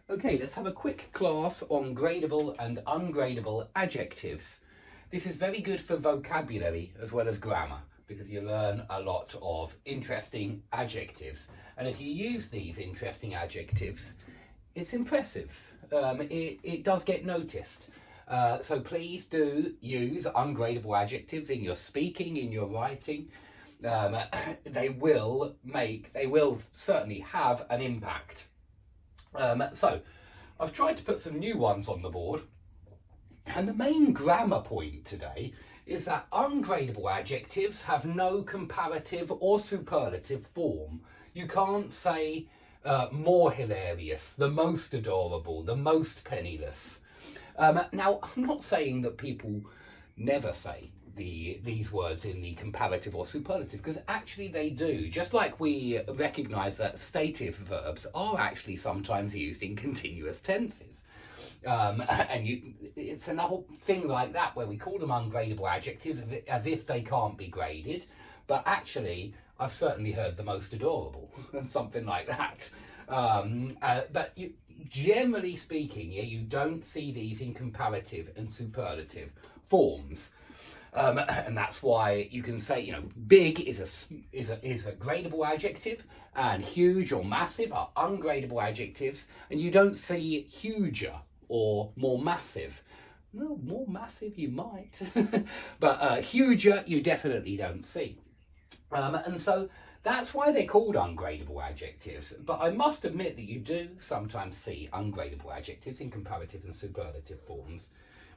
Okay, let's have a quick class on gradable and ungradable adjectives. This is very good for vocabulary as well as grammar because you learn a lot of interesting adjectives. And if you use these interesting adjectives, it's impressive. It does get noticed. So please do use ungradable adjectives in your speaking, in your writing. They will certainly have an impact. So I've tried to put some new ones on the board, and the main grammar point today is that ungradable adjectives have no comparative or superlative form. You can't say more hilarious, the most adorable, the most penniless. Now, I'm not saying that people never say these words in the comparative or superlative, because actually they do. Just like we recognise that stative verbs are actually sometimes used in continuous tenses. It's another thing like that where we call them ungradable adjectives as if they can't be graded, but actually I've certainly heard the most adorable, something like that. But generally speaking, you don't see these in comparative and superlative forms. And that's why you can say, big is a gradable adjective, and huge or massive are ungradable adjectives, and you don't see huger or more massive. No, more massive you might, but huger you definitely don't see. And so that's why they're called ungradable adjectives. But I must admit that you do sometimes see ungradable adjectives in comparative and superlative forms.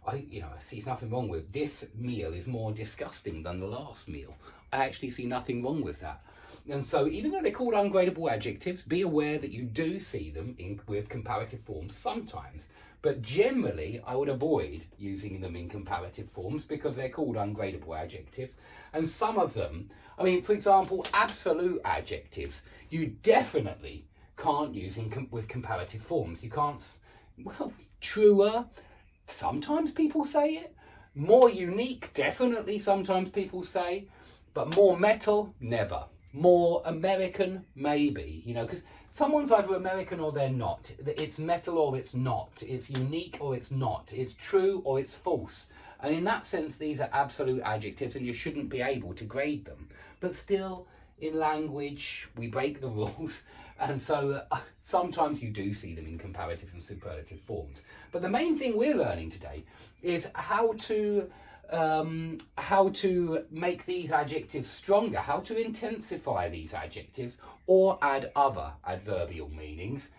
I see nothing wrong with this meal is more disgusting than the last meal. I actually see nothing wrong with that. And so even though they're called ungradable adjectives, be aware that you do see them with comparative forms sometimes. But generally, I would avoid using them in comparative forms because they're called ungradable adjectives. And some of them, for example, absolute adjectives, you definitely can't use with comparative forms. You can't, truer, sometimes people say it. More unique, definitely sometimes people say. But more metal, never. More American, maybe, because someone's either American or they're not. It's metal or it's not. It's unique or it's not. It's true or it's false. And in that sense, these are absolute adjectives and you shouldn't be able to grade them. But still, in language, we break the rules. And so sometimes you do see them in comparative and superlative forms. But the main thing we're learning today is how to make these adjectives stronger, how to intensify these adjectives or add other adverbial meanings